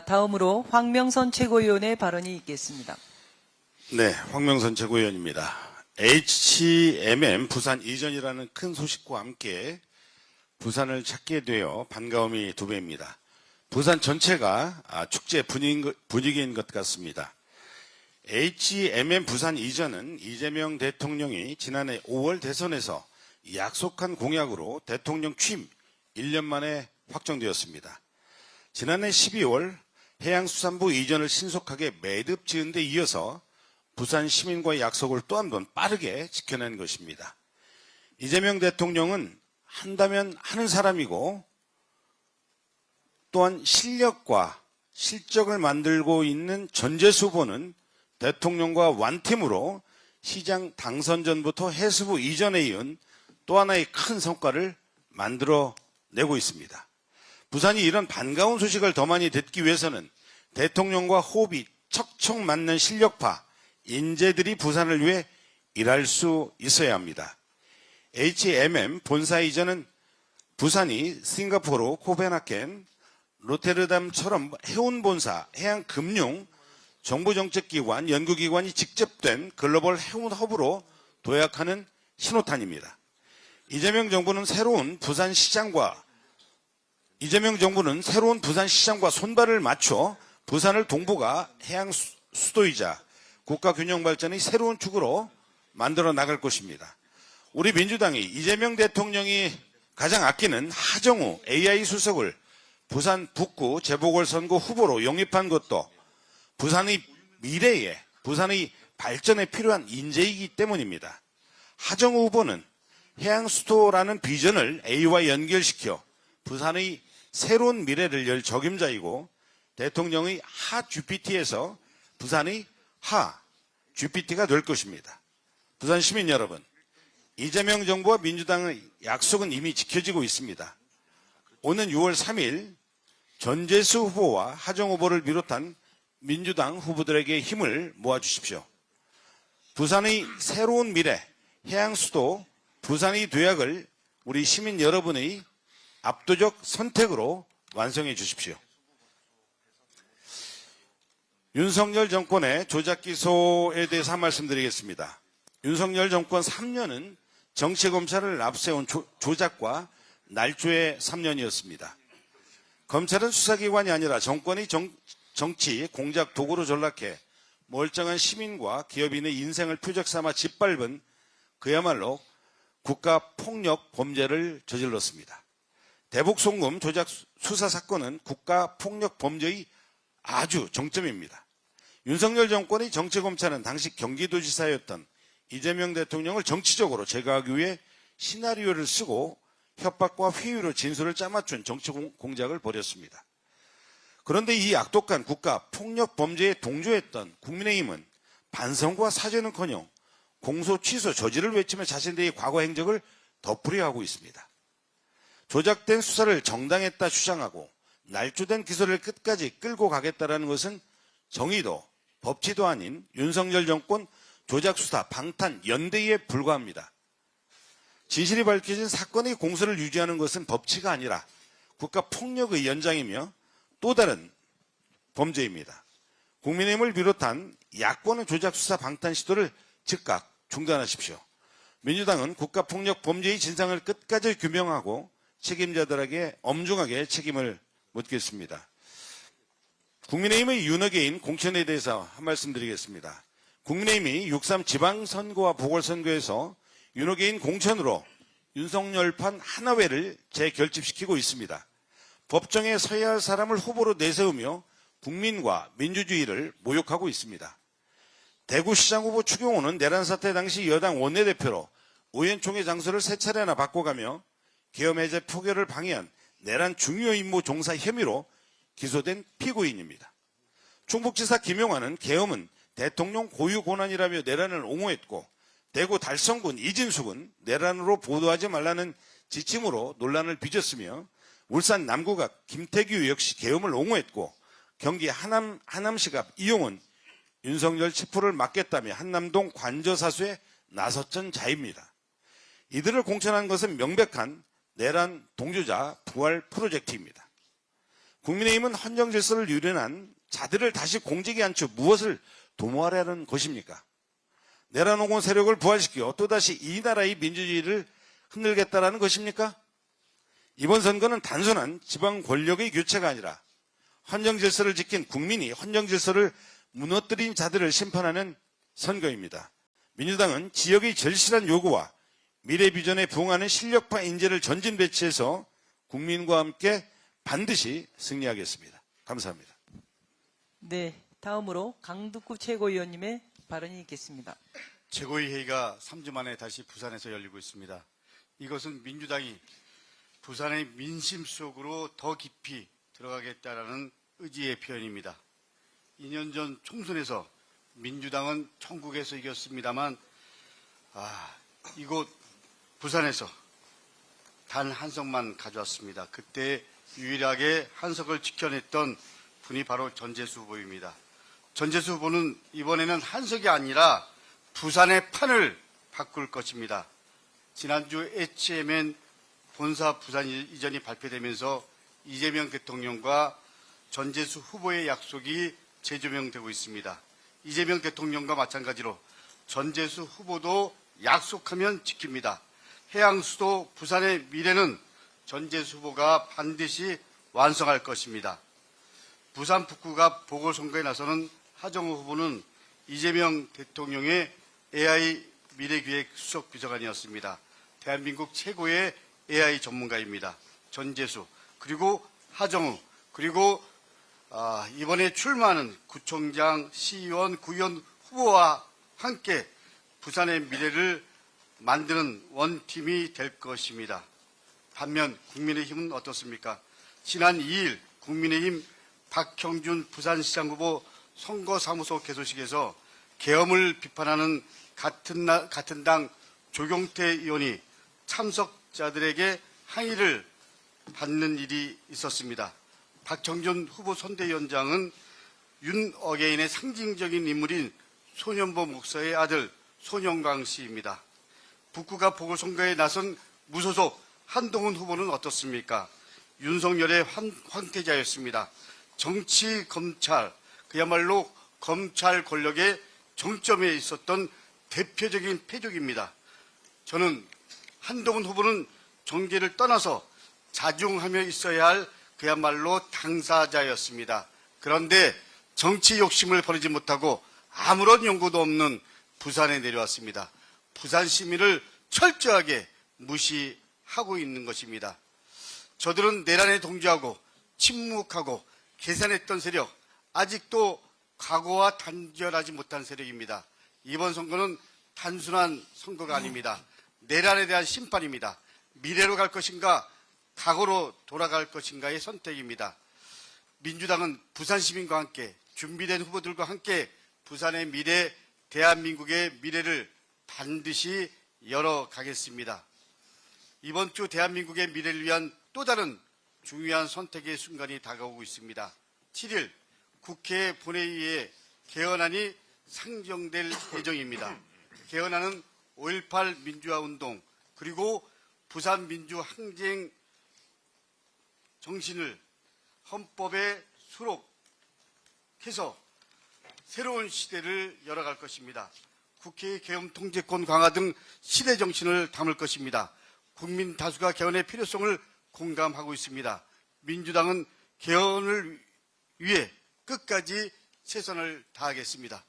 다음으로 황명선 최고위원의 발언이 있겠습니다. 네, 황명선 최고위원입니다. HMM 부산 이전이라는 큰 소식과 함께 부산을 찾게 되어 반가움이 두 배입니다. 부산 전체가 축제 분위기인 것 같습니다. HMM 부산 이전은 이재명 대통령이 지난해 5월 대선에서 약속한 공약으로 대통령 취임 1년 만에 확정되었습니다. 지난해 12월 해양수산부 이전을 신속하게 매듭 지은 데 이어서 부산 시민과의 약속을 또 한 번 빠르게 지켜낸 것입니다. 이재명 대통령은 한다면 하는 사람이고 또한 실력과 실적을 만들고 있는 전재수 후보는 대통령과 완팀으로 시장 당선 전부터 해수부 이전에 이은 또 하나의 큰 성과를 만들어내고 있습니다. 부산이 이런 반가운 소식을 더 많이 듣기 위해서는 대통령과 호흡이 척척 맞는 실력파, 인재들이 부산을 위해 일할 수 있어야 합니다. HMM 본사 이전은 부산이 싱가포르, 코펜하겐, 로테르담처럼 해운 본사, 해양금융, 정부정책기관, 연구기관이 직접 된 글로벌 해운 허브로 도약하는 신호탄입니다. 이재명 정부는 새로운 부산 시장과 손발을 맞춰 부산을 동부가 해양 수도이자 국가균형 발전의 새로운 축으로 만들어 나갈 것입니다. 우리 민주당이 이재명 대통령이 가장 아끼는 하정우 AI 수석을 부산 북구 재보궐선거 후보로 영입한 것도 부산의 미래에, 부산의 발전에 필요한 인재이기 때문입니다. 하정우 후보는 해양 수도라는 비전을 A와 연결시켜 부산의 새로운 미래를 열 적임자이고 대통령의 하 GPT에서 부산의 하 GPT가 될 것입니다. 부산 시민 여러분, 이재명 정부와 민주당의 약속은 이미 지켜지고 있습니다. 오는 6월 3일 전재수 후보와 하정 후보를 비롯한 민주당 후보들에게 힘을 모아주십시오. 부산의 새로운 미래, 해양수도 부산의 도약을 우리 시민 여러분의 압도적 선택으로 완성해 주십시오. 윤석열 정권의 조작 기소에 대해서 한 말씀 드리겠습니다. 윤석열 정권 3년은 정치검찰을 앞세운 조작과 날조의 3년이었습니다. 검찰은 수사기관이 아니라 정권이 정치 공작 도구로 전락해 멀쩡한 시민과 기업인의 인생을 표적 삼아 짓밟은 그야말로 국가폭력 범죄를 저질렀습니다. 대북송금 조작 수사 사건은 국가폭력 범죄의 아주 정점입니다. 윤석열 정권의 정치검찰은 당시 경기도지사였던 이재명 대통령을 정치적으로 제거하기 위해 시나리오를 쓰고 협박과 회유로 진술을 짜맞춘 정치 공작을 벌였습니다. 그런데 이 악독한 국가폭력 범죄에 동조했던 국민의힘은 반성과 사죄는커녕 공소 취소 저지를 외치며 자신들의 과거 행적을 덮으려하고 있습니다. 조작된 수사를 정당했다 주장하고 날조된 기소를 끝까지 끌고 가겠다는 것은 정의도 법치도 아닌 윤석열 정권 조작수사 방탄 연대에 불과합니다. 진실이 밝혀진 사건의 공소를 유지하는 것은 법치가 아니라 국가폭력의 연장이며 또 다른 범죄입니다. 국민의힘을 비롯한 야권의 조작수사 방탄 시도를 즉각 중단하십시오. 민주당은 국가폭력 범죄의 진상을 끝까지 규명하고 책임자들에게 엄중하게 책임을 묻겠습니다. 국민의힘의 윤어게인 공천에 대해서 한 말씀 드리겠습니다. 국민의힘이 6.3 지방선거와 보궐선거에서 윤어게인 공천으로 윤석열판 하나회를 재결집시키고 있습니다. 법정에 서야 할 사람을 후보로 내세우며 국민과 민주주의를 모욕하고 있습니다. 대구시장 후보 추경호는 내란 사태 당시 여당 원내대표로 의원총회 장소를 3차례나 바꿔가며 계엄 해제 표결을 방해한 내란 중요 임무 종사 혐의로 기소된 피고인입니다. 충북지사 김용환은 계엄은 대통령 고유 권한이라며 내란을 옹호했고 대구 달성군 이진숙은 내란으로 보도하지 말라는 지침으로 논란을 빚었으며 울산 남구갑 김태규 역시 계엄을 옹호했고 경기 하남시갑 이용은 윤석열 치포를 막겠다며 한남동 관저사수에 나섰던 자입니다. 이들을 공천한 것은 명백한 내란 동조자 부활 프로젝트입니다. 국민의힘은 헌정 질서를 유린한 자들을 다시 공직에 앉혀 무엇을 도모하려는 것입니까? 내려놓은 세력을 부활시켜 또다시 이 나라의 민주주의를 흔들겠다라는 것입니까? 이번 선거는 단순한 지방 권력의 교체가 아니라 헌정 질서를 지킨 국민이 헌정 질서를 무너뜨린 자들을 심판하는 선거입니다. 민주당은 지역의 절실한 요구와 미래 비전에 부응하는 실력파 인재를 전진 배치해서 국민과 함께 반드시 승리하겠습니다. 감사합니다. 네, 다음으로 강두구 최고위원님의 발언이 있겠습니다. 최고위 회의가 3주 만에 다시 부산에서 열리고 있습니다. 이것은 민주당이 부산의 민심 속으로 더 깊이 들어가겠다라는 의지의 표현입니다. 2년 전 총선에서 민주당은 천국에서 이겼습니다만 이곳 부산에서 단 한 석만 가져왔습니다. 그때 유일하게 한 석을 지켜냈던 분이 바로 전재수 후보입니다. 전재수 후보는 이번에는 한 석이 아니라 부산의 판을 바꿀 것입니다. 지난주 HMN 본사 부산 이전이 발표되면서 이재명 대통령과 전재수 후보의 약속이 재조명되고 있습니다. 이재명 대통령과 마찬가지로 전재수 후보도 약속하면 지킵니다. 해양수도 부산의 미래는 전재수 후보가 반드시 완성할 것입니다. 부산 북구가 보궐선거에 나서는 하정우 후보는 이재명 대통령의 AI 미래기획 수석 비서관이었습니다. 대한민국 최고의 AI 전문가입니다. 전재수, 그리고 하정우, 그리고 이번에 출마하는 구청장, 시의원, 구의원 후보와 함께 부산의 미래를 만드는 원팀이 될 것입니다. 반면 국민의힘은 어떻습니까? 지난 2일 국민의힘 박형준 부산시장 후보 선거사무소 개소식에서 계엄을 비판하는 같은 당 조경태 의원이 참석자들에게 항의를 받는 일이 있었습니다. 박형준 후보 선대위원장은 윤어게인의 상징적인 인물인 손현보 목사의 아들 손영광 씨입니다. 북구가 보궐선거에 나선 무소속 한동훈 후보는 어떻습니까? 윤석열의 황태자였습니다. 정치, 검찰, 그야말로 검찰 권력의 정점에 있었던 대표적인 패족입니다. 저는 한동훈 후보는 정계를 떠나서 자중하며 있어야 할 그야말로 당사자였습니다. 그런데 정치 욕심을 버리지 못하고 아무런 연고도 없는 부산에 내려왔습니다. 부산 시민을 철저하게 무시하고 있는 것입니다. 저들은 내란에 동조하고 침묵하고 계산했던 세력, 아직도 각오와 단결하지 못한 세력입니다. 이번 선거는 단순한 선거가 아닙니다. 내란에 대한 심판입니다. 미래로 갈 것인가, 각오로 돌아갈 것인가의 선택입니다. 민주당은 부산 시민과 함께 준비된 후보들과 함께 부산의 미래, 대한민국의 미래를 반드시 열어가겠습니다. 이번 주 대한민국의 미래를 위한 또 다른 중요한 선택의 순간이 다가오고 있습니다. 7일 국회 본회의에 개헌안이 상정될 예정입니다. 개헌안은 5.18 민주화운동 그리고 부산 민주항쟁 정신을 헌법에 수록해서 새로운 시대를 열어갈 것입니다. 국회의 계엄 통제권 강화 등 시대 정신을 담을 것입니다. 국민 다수가 개헌의 필요성을 공감하고 있습니다. 민주당은 개헌을 위해 끝까지 최선을 다하겠습니다.